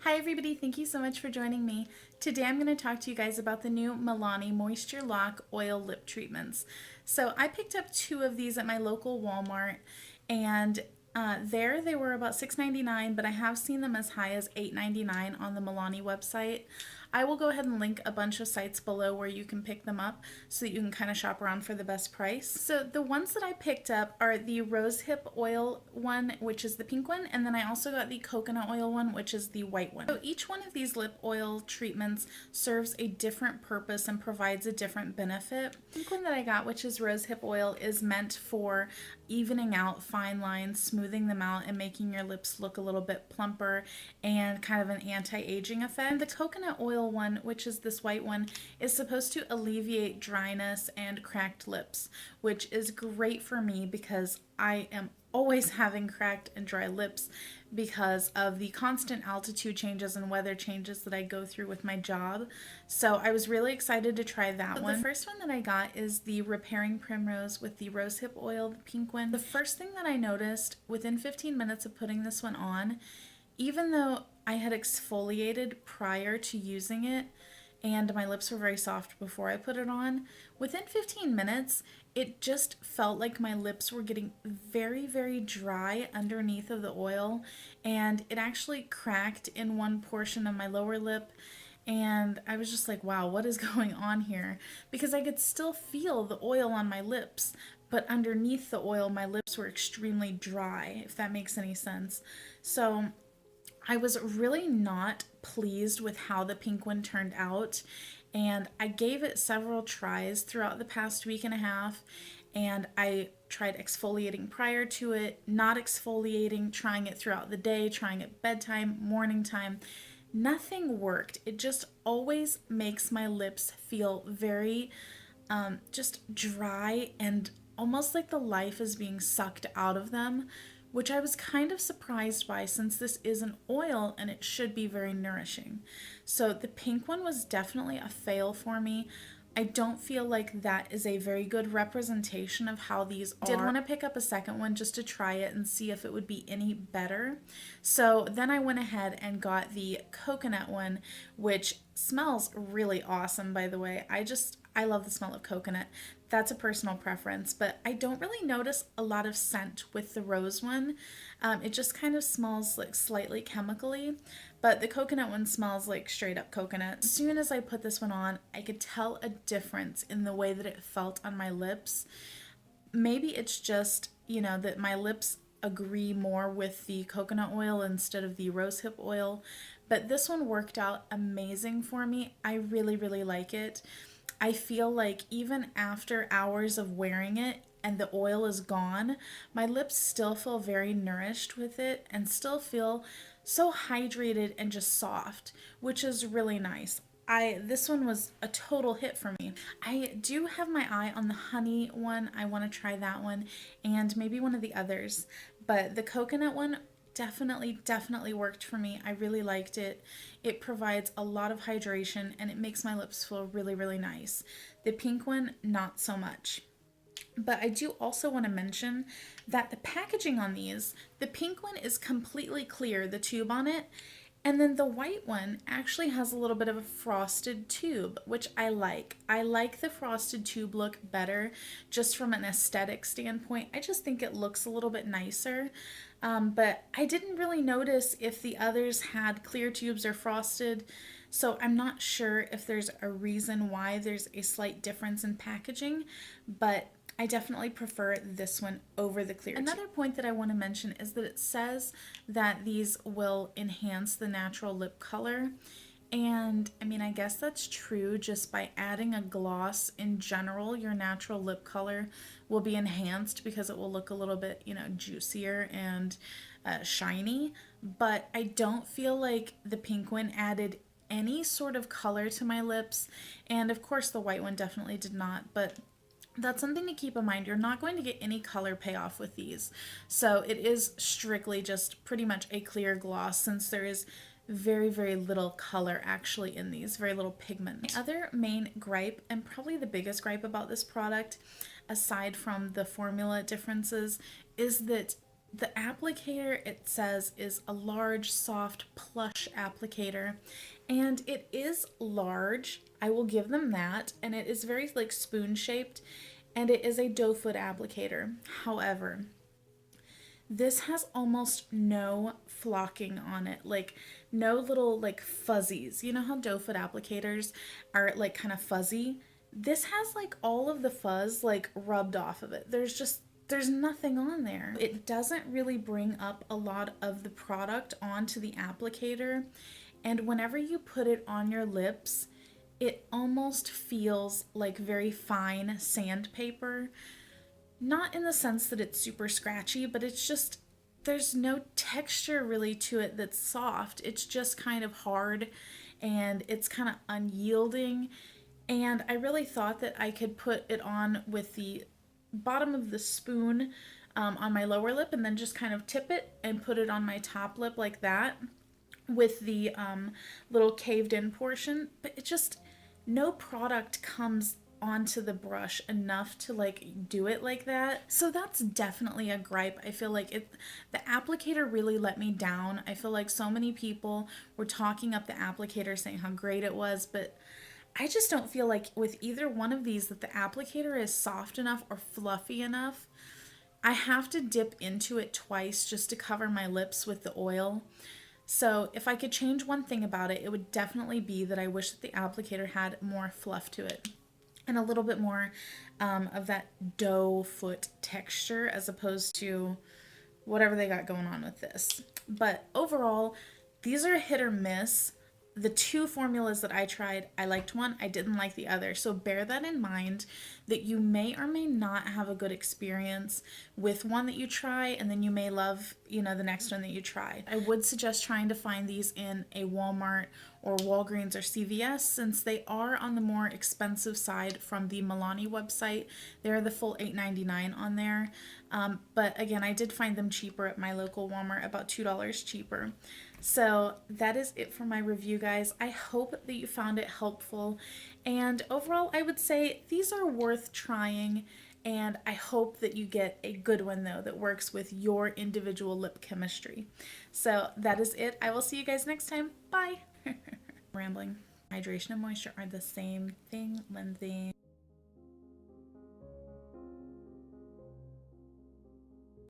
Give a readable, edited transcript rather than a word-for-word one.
Hi everybody, thank you so much for joining me. Today I'm going to talk to you guys about the new Milani Moisture Lock Oil Lip Treatments. So I picked up two of these at my local Walmart, and there they were about $6.99, but I have seen them as high as $8.99 on the Milani website. I will go ahead and link a bunch of sites below where you can pick them up so that you can kind of shop around for the best price. So the ones that I picked up are the Rosehip oil one, which is the pink one, and then I also got the coconut oil one, which is the white one. So each one of these lip oil treatments serves a different purpose and provides a different benefit. The pink one that I got, which is Rosehip oil, is meant for evening out fine lines, smoothing them out, and making your lips look a little bit plumper and kind of an anti-aging effect. And the coconut oil one, which is this white one, is supposed to alleviate dryness and cracked lips, which is great for me because I am always having cracked and dry lips because of the constant altitude changes and weather changes that I go through with my job. So I was really excited to try that one. The first one that I got is the Repairing Primrose with the Rosehip oil, the pink one. The first thing that I noticed within 15 minutes of putting this one on, even though I had exfoliated prior to using it, and my lips were very soft before I put it on, within 15 minutes, it just felt like my lips were getting very, very dry underneath of the oil, and it actually cracked in one portion of my lower lip, and I was just like, wow, what is going on here? Because I could still feel the oil on my lips, but underneath the oil, my lips were extremely dry, if that makes any sense. So I was really not pleased with how the pink one turned out, and I gave it several tries throughout the past week and a half, and I tried exfoliating prior to it, not exfoliating, trying it throughout the day, trying it bedtime, morning time. Nothing worked. It just always makes my lips feel very just dry and almost like the life is being sucked out of them, which I was kind of surprised by since this is an oil and it should be very nourishing. So the pink one was definitely a fail for me. I don't feel like that is a very good representation of how these are. I did want to pick up a second one just to try it and see if it would be any better. So then I went ahead and got the coconut one, which smells really awesome, by the way. I love the smell of coconut. That's a personal preference, but I don't really notice a lot of scent with the rose one. It just kind of smells like slightly chemically, but the coconut one smells like straight up coconut. As soon as I put this one on, I could tell a difference in the way that it felt on my lips. Maybe it's just, that my lips agree more with the coconut oil instead of the rosehip oil, but this one worked out amazing for me. I really, really like it. I feel like even after hours of wearing it and the oil is gone, my lips still feel very nourished with it and still feel so hydrated and just soft, which is really nice. This one was a total hit for me. I do have my eye on the honey one. I want to try that one and maybe one of the others, but the coconut one definitely worked for me. I really liked it. It provides a lot of hydration and it makes my lips feel really, really nice. The pink one, not so much. But I do also want to mention that the packaging on these, the pink one is completely clear, the tube on it, and then the white one actually has a little bit of a frosted tube, which I like. I like the frosted tube look better just from an aesthetic standpoint. I just think it looks a little bit nicer. But I didn't really notice if the others had clear tubes or frosted, so I'm not sure if there's a reason why there's a slight difference in packaging, but I definitely prefer this one over the clear tube. Another point that I want to mention is that it says that these will enhance the natural lip color. And I mean, I guess that's true. Just by adding a gloss in general, your natural lip color will be enhanced because it will look a little bit, juicier and shiny. But I don't feel like the pink one added any sort of color to my lips. And of course, the white one definitely did not. But that's something to keep in mind. You're not going to get any color payoff with these. So it is strictly just pretty much a clear gloss since there is very, very little color actually in these, very little pigment. The other main gripe, and probably the biggest gripe about this product, aside from the formula differences, is that The applicator, it says, is a large, soft, plush applicator, and it is large. I will give them that, and it is very like spoon shaped, and it is a doe foot applicator. However, this has almost no flocking on it, like no little like fuzzies. You know how doe foot applicators are like kind of fuzzy? This has like all of the fuzz like rubbed off of it. There's nothing on there. It doesn't really bring up a lot of the product onto the applicator. And whenever you put it on your lips, it almost feels like very fine sandpaper. Not in the sense that it's super scratchy, but it's just, there's no texture really to it that's soft. It's just kind of hard and it's kind of unyielding. And I really thought that I could put it on with the bottom of the spoon on my lower lip and then just kind of tip it and put it on my top lip like that with the little caved in portion. But it just, no product comes onto the brush enough to like do it like that. So that's definitely a gripe. I feel like the applicator really let me down. I feel like so many people were talking up the applicator saying how great it was, but I just don't feel like with either one of these that the applicator is soft enough or fluffy enough. I have to dip into it twice just to cover my lips with the oil. So if I could change one thing about it, it would definitely be that I wish that the applicator had more fluff to it and a little bit more of that doe foot texture as opposed to whatever they got going on with this. But overall, these are hit or miss. The two formulas that I tried, I liked one, I didn't like the other. So bear that in mind that you may or may not have a good experience with one that you try, and then you may love, the next one that you try. I would suggest trying to find these in a Walmart or Walgreens or CVS since they are on the more expensive side from the Milani website. They're the full $8.99 on there. But again, I did find them cheaper at my local Walmart, about $2 cheaper. So that is it for my review, guys. I hope that you found it helpful. And overall, I would say these are worth trying. And I hope that you get a good one, though, that works with your individual lip chemistry. So that is it. I will see you guys next time. Bye. Rambling. Hydration and moisture are the same thing, Lindsey.